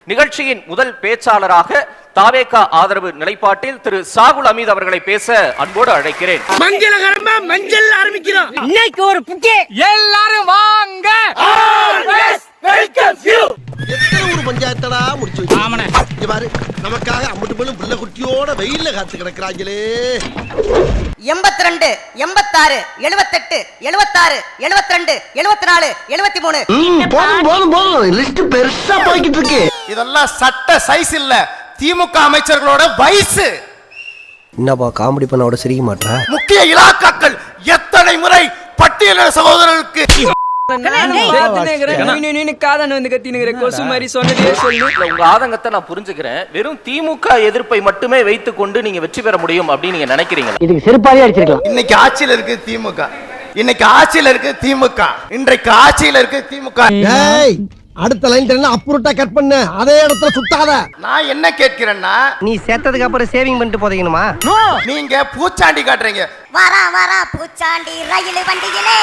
நிகழ்ச்சியின் முதல் பேச்சாளராக தாவேகா ஆதரவு நிலைப்பாட்டில் திரு சாகுல் அமீத் அவர்களை பேச அன்போடு அழைக்கிறேன். மங்களகரமா மஞ்சள் ஆரம்பிக்கிறோம். இன்னைக்கு ஒரு புக்கே எல்லாரும் வாங்க. ஒரு பஞ்சாயத்தடா முடிச்சு வச்சு பாரு, நமக்காக அம்பட்டு போலும் புள்ள குட்டியோட வெயில்ல காத்து கிடக்குறாங்களே. 82 86 78 76 72 74 73 போதும் போதும் போதும், லிஸ்ட் பெருசா போய்கிட்டு இருக்கு. இதெல்லாம் சட்ட சைஸ் இல்ல, திமுக அமைச்சர்களோட வயசு. என்னப்பா காமெடி பண்ணோட சிரிக்க மாட்டா? முக்கிய இலாக்காக்கள் எத்தனை முறை பட்டியல சகோதரர்களுக்கு உங்க ஆதங்கத்தை நான் புரிஞ்சுக்கிறேன். வெறும் திமுக எதிர்ப்பை மட்டுமே வைத்துக் கொண்டு நீங்க வெற்றி பெற முடியும் அப்படின்னு நீங்க நினைக்கிறீங்களா? இதுக்கு செருப்பாலே அடிச்சிருக்கலாம். இன்னைக்கு ஆட்சியில இருக்கு திமுக, இன்னைக்கு ஆட்சியில இருக்கு திமுக, இன்றைக்கு ஆட்சியில இருக்கு திமுக. அடுத்த லைன் அப்புறட்டா கட் பண்ண, அதே இடத்துல சுத்தாத. நான் என்ன கேட்கிறேன்னா, நீ சேர்த்ததுக்கு அப்புறம் சேவிங் பண்ணிட்டு போதீங்கணுமா? நீங்க பூச்சாண்டி காட்டுறீங்க. வரா வரா பூச்சாண்டி ரயில் வண்டியிலே,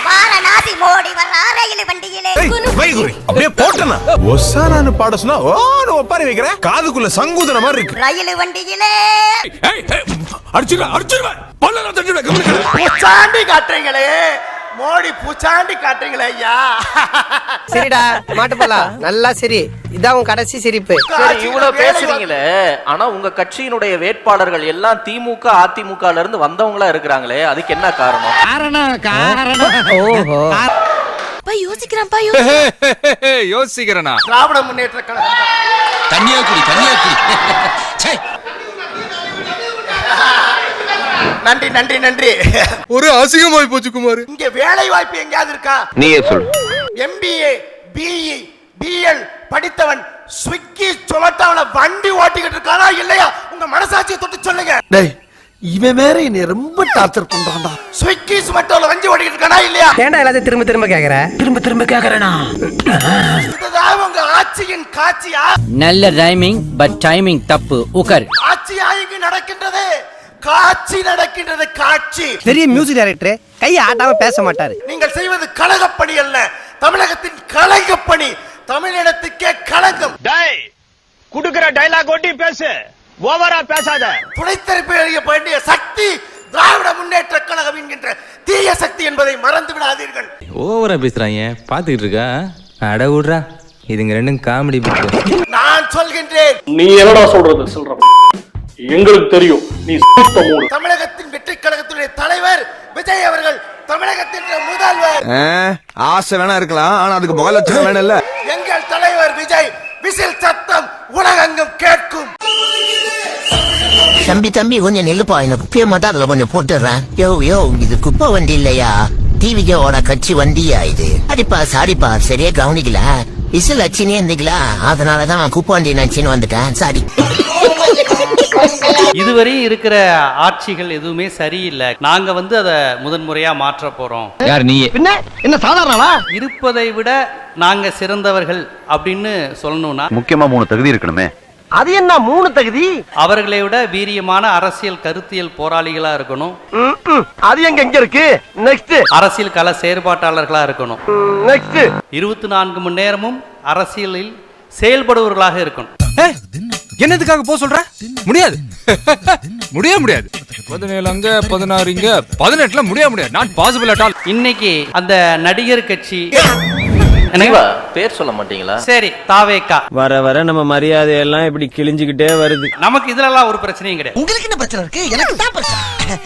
வாரணாசி மோடி வரா ரயில் வண்டியிலே. அப்படியே போட்டனா ஒசானான்னு பாட சொன்னா ஓன்னு ஒப்பாரி வைக்கிற, காதுக்குள்ள சங்கூதன மாதிரி இருக்கு. ரயில் வண்டியிலே அடிச்சுடுவேன் பல்லல தட்டிடுவேன். கவனிக்கல, பூச்சாண்டி காட்டுறீங்களே, மோடி பூச்சாண்டி காட்டுறீங்களே ஐயா. சரிடா மாட்டு போலாம், நல்லா சரி. இதான் உன் கடைசி சிரிப்பு. சரி, இவ்வளவு பேசுறீங்களே, ஆனா உங்க கட்சியினுடைய வேட்பாளர்கள் எல்லாம் திமுக அதிமுகல இருந்து வந்தவங்களா இருக்கிறாங்களே, அதுக்கு என்ன காரணம்? ஓஹோ, யோசிக்கிறேனா? திராவிட முன்னேற்ற கழகம் கன்னியாகுடி நன்றி நன்றி நன்றி. ஒரு அசிங்கமாய் போச்சு குமார். இங்க வேலை வாய்ப்பு எங்கயாவது இருக்கா? நீயே சொல்லு. MBA BE BL படித்தவன் ஸ்விக்கி சொமட்டாவில வண்டி ஓட்டிக்கிட்டு இருக்கானா இல்லையா? உங்க மனசாட்சியை தொட்டு சொல்லுங்க. டேய், இவன் வேற என்னை ரொம்ப டார்ச்சர் பண்றான்டா. ஸ்விக்கி சொமட்டாவில வண்டி ஓட்டிக்கிட்டு இருக்கானா இல்லையா? ஏன்டா எல்லாத்தையும் திரும்ப கேக்குறேனா? இதுதான் உங்க ஆட்சியின் காட்சியா? நல்ல ரைமிங் பட் டைமிங் தப்பு. உக்கர். ஆட்சியா இங்கு நடக்கின்றது, காட்சி நடக்கின்றது, காட்சி. பெரிய மியூசிக் டைரக்டர் கையை ஆட்டாம பேச மாட்டாரு. நீங்கள் செய்வது கழகப்பணி அல்ல, தமிழகத்தின் கலைஞப்பணி, தமிழினத்துக்கே களங்கம். குடுக்குற டைலாக் ஒட்டி பேசு, ஓவரா பேசாத. துணைத்தரப்பு அறிய வேண்டிய சக்தி திராவிட முன்னேற்ற கழகம் என்கின்ற தீய சக்தி என்பதை மறந்து விடாதீர்கள். ஓவரா பேசுறாங்க, பாத்துக்கிட்டு இருக்கா? அட விடுறா, இதுங்க ரெண்டும் காமெடி. நான் சொல்கின்றேன், நீ என்னடா சொல்ற எங்களுக்கு தெரியும். நீ தமிழகத்தின் வெற்றி கழகத்தினுடைய தலைவர் விஜய் அவர்கள், தமிழகத்தின் முதல்வர். ஆசை வேணா இருக்கலாம், ஆனா அதுக்கு முக லட்சணம் வேணும் இல்ல. எங்கள் தலைவர் விஜய் விசில் சத்தம் உலகெங்கும் கேட்கும். தம்பி கொஞ்சம் நெல்லுப்பா, இந்த குப்பையை மட்டும் அதுல கொஞ்சம் போட்டுறேன். யோ இது குப்பை வண்டி இல்லையா, டிவிஜோட கட்சி வண்டியா இது? அடிப்பா சாரிப்பா, சரியா கவனிக்கல, விசில் அச்சினே இருந்தீங்களா, அதனாலதான் குப்பை வண்டி நினைச்சின்னு வந்துட்டேன், சாரி. இதுவரை இருக்கிற ஆட்சிகள் எதுவுமே சரியில்லை. நாங்க அதை முதன்முறையா மாற்ற போறோம். யார் நீ? என்ன சாதாரணமா? இருப்பதை விட நாங்க சிறந்தவர்கள் அப்படின்னு சொல்லணும்னா முக்கியமா 3 தகுதி இருக்கணுமே. அது என்ன 3 தகுதி? அவர்களை விட வீரியமான அரசியல் கருத்தியல் போராளிகளா இருக்கணும். அது எங்க இருக்கு? நெக்ஸ்ட். அரசியல் கள செயற்பாட்டாளர்களா இருக்கணும். நெக்ஸ்ட். 24 மணி நேரமும் அரசியலில் செயல்படுவர்களாக இருக்கணும். என்னதுக்காக போ சொல்ற? முடியாது. முடியாது. 17 அங்க 16 இங்க 18ல முடியாது. Not possible at all. இன்னைக்கு அந்த நடிகர் கட்சி பேர் சொல்ல மாட்டீங்களா? சரி, தாவேகா வர நம்ம மரியாதை எல்லாம் இப்படி கிழிஞ்சுக்கிட்டே வருது. நமக்கு இதுலலாம் ஒரு பிரச்சனையும் கிடையாது. உங்களுக்கு என்ன பிரச்சனை இருக்கு? எனக்கு தான் பிரச்சனை.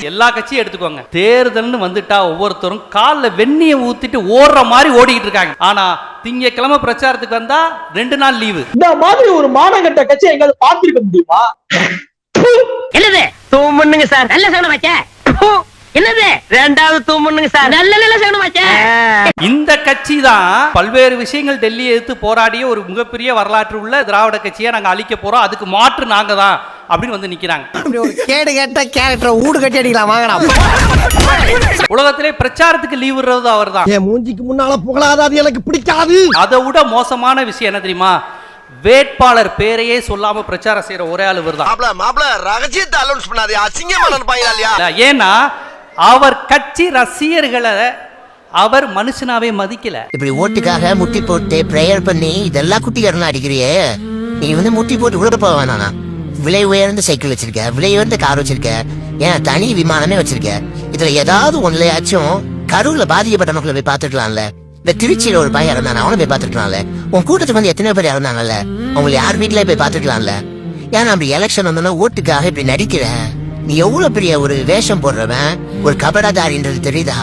எல்லா கட்சியும் எடுத்துக்கோங்க, தேர்தல்னு வந்துட்டா ஒவ்வொருத்தரும் கால்ல வெந்நிய ஊத்திட்டு ஓடுற மாதிரி ஓடிக்கிட்டு இருக்காங்க. ஆனா திங்கக்கிழமை பிரச்சாரத்துக்கு வந்தா 2 நாள் லீவு. இந்த மாதிரி ஒரு மானங்கட்ட கட்சி எங்காவது பார்த்திருக்க முடியுமா? என்னது தூமுன்னுங்க சார், நல்ல சவுண்ட் வச்ச. என்னது ரெண்டாவது தூமுன்னுங்க சார், நல்ல சவுண்ட் வச்ச. இந்த கட்சி தான் பல்வேறு விஷயங்கள் டெல்லியை எதிர்த்து போராடிய ஒரு மிகப்பெரிய வரலாற்று உள்ள திராவிட கட்சியை நாங்க அழிக்க போறோம், அதுக்கு மாற்று நாங்க தான் அப்படின்னு நிக்கிறாங்க. கேடு கேட்ட கேரக்டர் ஊடு கட்டி அடிக்கலாம் வாங்கடா. உலகத்திலே பிரச்சாரத்துக்கு லீவ் விடுறது அவர் தான். என் மூஞ்சிக்கு முன்னால புகழாத, அது எனக்கு பிடிக்காது. அதை விட மோசமான விஷயம் என்ன தெரியுமா? வேட்பாளர் பேரையே சொல்லாம பிரச்சாரம் செய்யற ஒரே ஆள் இவர் தான். மாப்ள ரகசியத்தை அலௌன்ஸ் பண்ணாதே, அசிங்கமா நினைப்பாங்களா இல்லையா? ஏன்னா அவர் கட்சி ரசிகர்களை அவர் மனுஷனாவே மதிக்கல. இப்படி ஓட்டுக்காக முட்டி போட்டு பிரேயர் பண்ணி இதெல்லாம் குட்டிகரனா அடிக்கிறியே, நீ வந்து முட்டி போட்டு கூட போக வேணானா? விலை உயர்ந்த சைக்கிள் வச்சிருக்க, விலை உயர்ந்த கார் வச்சிருக்க, ஏன் தனி விமானமே வச்சிருக்க. இதுல ஏதாவது ஒன்னுலயாச்சும் கரூர்ல பாதிக்கப்பட்ட மக்களை போய் பாத்துக்கலாம்ல. இந்த திருச்சியில ஒரு பையன் இறந்தான, அவனை போய் பாத்துக்கலாம்ல. உன் கூட்டத்துக்கு வந்து எத்தனை பேர் இறந்தாங்கல்ல, அவங்களை யார் வீட்டுல போய் பாத்துக்கலாம்ல. ஏன்னா அப்படி எலெக்ஷன் வந்தோன்னா ஓட்டுக்காக இப்படி நடிக்கிற. நீ எவ்வளவு பெரிய ஒரு வேஷம் போடுறவன், ஒரு கபடதாரின்றது தெரியுதா?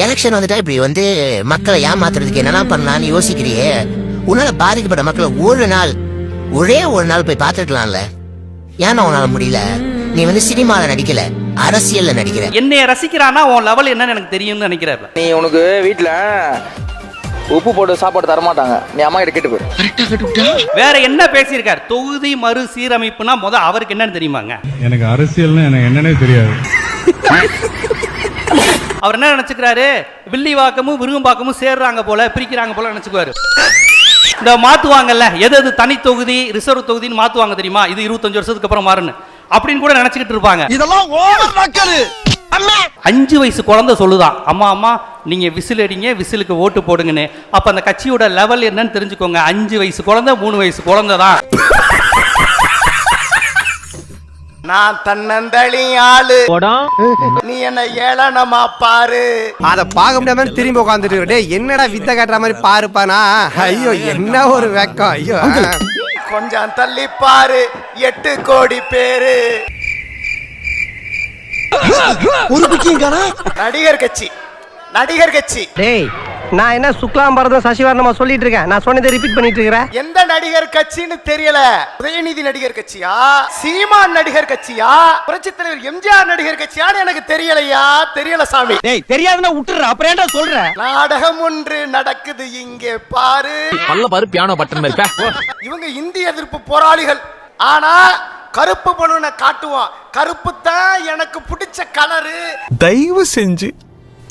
எலெக்ஷன் வந்துட்டா இப்படி வந்து மக்களை ஏமாத்துறதுக்கு என்னெல்லாம் பண்ணலாம்னு யோசிக்கிறியே. உன்னால பாதிக்கப்பட்ட மக்களை ஒரே ஒரு நாள் போய் பாத்துக்கலாம்ல. ஏன்னா உன்னால முடியல. நீ வந்து சினிமால நடிக்கல, அரசியல்ல நடிக்கிற. என்னைய ரசிக்கிறானா உன் லெவல் என்னன்னு எனக்கு தெரியும்னு நினைக்கிறாரு. நீ உனக்கு வீட்டுல உப்பு போட்டு சாப்பாடு தரமாட்டாங்க, நீ அம்மா கிட்ட கேட்டு போய். வேற என்ன பேசியிருக்காரு? தொகுதி மறு சீரமைப்புனா அவருக்கு என்னன்னு தெரியுமாங்க? எனக்கு அரசியல்னு எனக்கு என்னன்னே தெரியாது. அவர் என்ன நினைச்சுக்கிறாரு? வில்லிவாக்கமும் விருகம்பாக்கமும் சேர்றாங்க போல, பிரிக்கிறாங்க போல நினைச்சுக்குவாரு. இந்த மாத்துவாங்கல்ல, எது தனி தொகுதி ரிசர்வ் தொகுதின்னு மாத்துவாங்க தெரியுமா? இது 25 வருஷத்துக்கு அப்புறம் மாறுன்னு அப்படின்னு கூட நினைச்சுக்கிட்டு இருப்பாங்க. இதெல்லாம் ஓவர் நக்கலு. 5 வயசு குழந்தை சொல்லுதான், அம்மா அம்மா நீங்க விசில் அடிங்க, விசிலுக்கு ஓட்டு போடுங்கன்னு. அப்ப அந்த கட்சியோட லெவல் என்னன்னு தெரிஞ்சுக்கோங்க. 5 வயசு குழந்தை 3 வயசு குழந்தை தான். நான் தன்னந்தளி ஆளு, நீ என்ன ஏளனமா பாரு. அத பாக்க முடியாம திரும்பி உட்காந்துட்டு என்னடா வித்த காட்டுற மாதிரி பாருப்பானா. ஐயோ என்ன ஒரு வெக்கம். ஐயோ கொஞ்சம் தள்ளி பாரு, 8 கோடி பேரு. ஒரு புக்கிங் நடிகர் கட்சி. டேய், நான் என்ன சுக்லாம் பரதம் சசிவர்ணமா சொல்லிட்டு இருக்கேன்? நான் சொன்னதை ரிப்பீட் பண்ணிட்டு இருக்கிறேன். எந்த நடிகர் கட்சின்னு தெரியல. உதயநிதி நடிகர் கட்சியா, சீமான் நடிகர் கட்சியா, புரட்சித் தலைவர் எம்ஜிஆர் நடிகர் கட்சியான்னு எனக்கு தெரியல சாமி. டேய் தெரியாதுன்னா விட்டுற, அப்புறம் ஏன்டா சொல்ற? நாடகம் ஒன்று நடக்குது இங்கே பாரு. பியானோ பட்டன் இருக்க. இவங்க இந்திய எதிர்ப்பு போராளிகள். ஆனா கருப்பு பலூனை காட்டுவான். கருப்பு தான் எனக்கு பிடிச்ச கலரு. தயவு செஞ்சு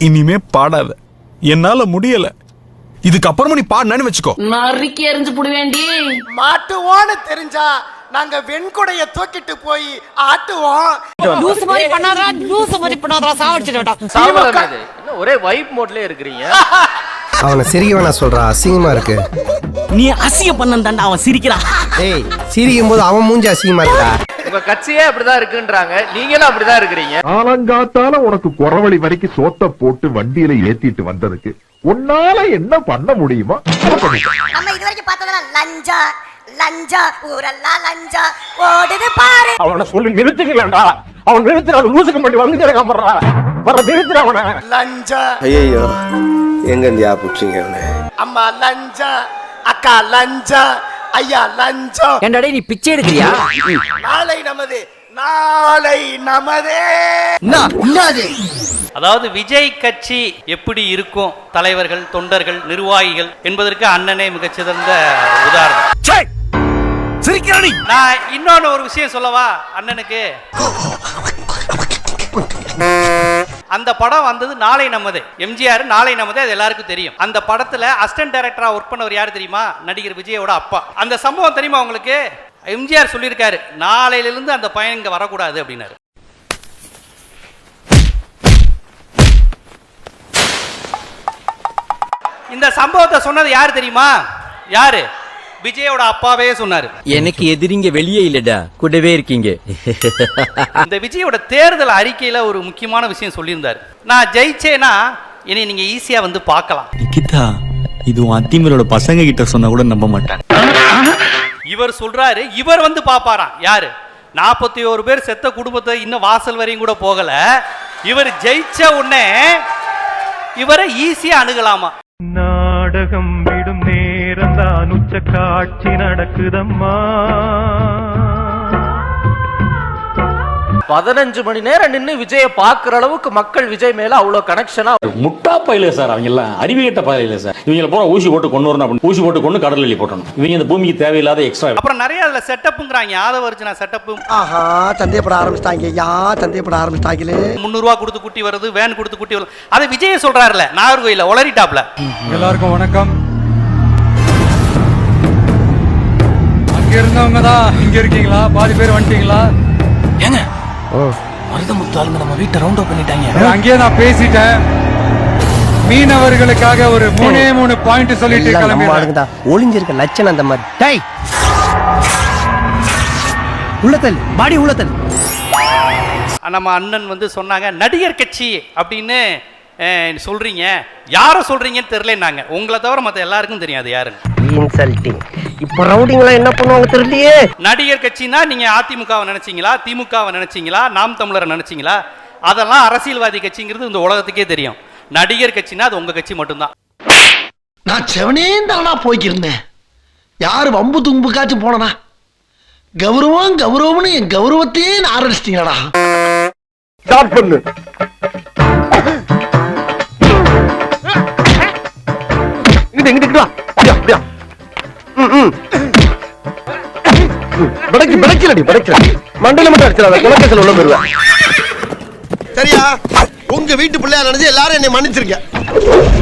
இனிமே பாடாத, என்னால முடியல. இதுக்கப்புறமா நீ பாடினான்னு வச்சுக்கோ, நறுக்கி எறிஞ்சு புடுவேண்டி. மாட்டுவோன்னு தெரிஞ்சா நாங்க வெண்குடைய தூக்கிட்டு போய் ஆட்டுவோம். லூஸ் மாதிரி பண்ணாதடா சாவடிச்சிடடா. ஒரே வைப் மோட்லயே இருக்கிறீங்க. அவனை சிரிக்கவனா சொல்றா, அசிங்கமா இருக்கு. நீ அசிங்க பண்ணந்தாண்டா அவன் சிரிக்கிறான். டேய் சிரிக்கும் போது அவன் மூஞ்சி அசிங்கமா இருக்கா. உங்க கட்சியே அப்படிதான் இருக்குன்றாங்க, நீங்களும் அப்படிதான் இருக்கிறீங்க. காலங்காத்தால உனக்கு குறவழி வரைக்கும் சோத்த போட்டு வண்டியில ஏத்திட்டு வந்ததுக்கு உன்னால என்ன பண்ண முடியுமா? நம்ம இதுவரைக்கும் பார்த்ததெல்லாம் லஞ்சா ஊரெல்லாம் லஞ்சா ஓடுது பாரு. அவனை சொல்லி நிறுத்துக்கலடா. அவன் நிறுத்துற லூசுக்கு மட்டும் வந்து கிடக்கறா. வர நிறுத்துற அவனை. லஞ்சா. ஐயோ எங்க இந்தியா புடிச்சீங்க அவனை. அம்மா லஞ்சா, அக்கா லஞ்சா, ஐயா லஞ்சம். என்னடா நீ பிச்சை எடுக்கறியா? நாளை நமதே. அதாவது விஜய் கட்சி எப்படி இருக்கும், தலைவர்கள், தொண்டர்கள், நிர்வாகிகள் என்பதற்கு அண்ணனே மிகச்சிறந்த உதாரணம். நான் இன்னொன்னு ஒரு விஷயம் சொல்லவா அண்ணனுக்கு. அந்த படம் வந்தது நாளை நமதே. எம்ஜிஆர் நாளை நமதே, அது எல்லாருக்கும் தெரியும். அந்த படத்துல அசிஸ்டன்ட் டைரக்டரா ஒர்க் பண்ணவர் யாரு தெரியுமா? நடிகர் விஜயோட அப்பா. அந்த சம்பவம் தெரியுமா உங்களுக்கு? எம்ஜிஆர் சொல்லியிருக்காரு, நாளையிலிருந்து அந்த பையன் இங்க வரக்கூடாது அப்படின்னாரு. இந்த சம்பவத்தை சொன்னது யாரு தெரியுமா? யாரு? விஜயோட அப்பாவே சொன்னாரு. எனக்கு எதிரிங்க வெளியே இல்லடா, கூடவே இருக்கீங்க. இந்த விஜயோட தேர்தல் அறிக்கையில ஒரு முக்கியமான விஷயம் சொல்லியிருந்தாரு. நான் ஜெயிச்சேனா இனி நீங்க ஈஸியா வந்து பார்க்கலாம். நிகிதா, இது அத்திமரோட பசங்க கிட்ட சொன்னா கூட நம்ப மாட்டாங்க. இவர் சொல்றாரு, இவர் வந்து பாப்பாராம். யாரு? 41 பேர் செத்த குடும்பத்தை இன்னும் வாசல் வரையும் கூட போகல. இவர் ஜெயிச்ச உடனே இவரை ஈஸியா அணுகலாமா? நாடகம் விடும் நேரம் தான் உச்ச காட்சி நடக்குதம்மா. 15 மணி நேரம் நின்னு விஜய பாக்குற அளவுக்கு மக்கள் விஜய் மேல அவ்வளவு கனெக்ஷனா. முட்டா பயில சார், அவங்க எல்லாம் அறிவியட்ட பயில சார். இவங்கள போற ஊசி போட்டு கொண்டு வரணும், ஊசி போட்டு கொண்டு கடல் எள்ளி போட்டணும். இவங்க இந்த பூமிக்கு தேவையில்லாத எக்ஸ்ட்ரா. அப்புறம் நிறைய அதுல செட்டப்ங்கறாங்க. ஆதவ அர்ஜுனா செட்டப். ஆஹா தந்தையப்பட ஆரம்பிச்சிட்டாங்க. 300 ரூபாய் கொடுத்து குட்டி வருது, வேன் கொடுத்து குட்டி வருது. அதை விஜய் சொல்றாருல நாகர்கோயில ஒளரிட்டாப்ல. எல்லாருக்கும் வணக்கம். அங்க இருந்தவங்க தான் இங்க இருக்கீங்களா? பாதி பேர் வந்துட்டீங்களா? ஏங்க மருதமுத்தாளுங்க நம்ம வீட்டை ரவுண்ட் அப் பண்ணிட்டாங்க. அங்கேயே நான் பேசிட்டேன். மீனவர்களுக்காக ஒரு 3 பாயிண்ட் சொல்லிட்டு கிளம்பி ஒளிஞ்சிருக்க லட்சணம் அந்த மாதிரி. உள்ளத்தல் பாடி உள்ளத்தல். நம்ம அண்ணன் வந்து சொன்னாங்க நடிகர் கட்சி அப்படின்னு சொல்றீங்க, யார சொல்றீங்கன்னு தெரியலன்னாங்க. உங்களை தவிர மத்த எல்லாருக்கும் தெரியும் அது யாருன்னு. இன்சல்ட்டிங். இப்ப ரவுடிங்களா என்ன பண்ணுவாங்க தெரியலையே. நடிகர் கட்சினா நீங்க அதிமுகவை நினைச்சீங்களா, திமுகவை நினைச்சீங்களா, நாம் தமிழரை நினைச்சீங்களா? அதெல்லாம் அரசியல்வாதி கட்சிங்கிறது இந்த உலகத்துக்கே தெரியும். நடிகர் கட்சினா அது உங்க கட்சி மட்டும்தான். நான் செவனே தானா போய்க்கிருந்தேன். யாரு வம்பு தும்புக்காச்சும் போனனா? கௌரவம் கௌரவம்னு என் கௌரவத்தையே ஆரம்பிச்சிட்டீங்களா? ஸ்டார்ட் பண்ணு. இங்கிட்டு வா. அப்படியா? மண்டல மட்டும் அடிச்சிடாத, குலக்கேசல் உள்ள போயிருவேன். சரியா? உங்க வீட்டு பிள்ளையா நினைச்சு எல்லாரும் என்னை மன்னிச்சிருக்க.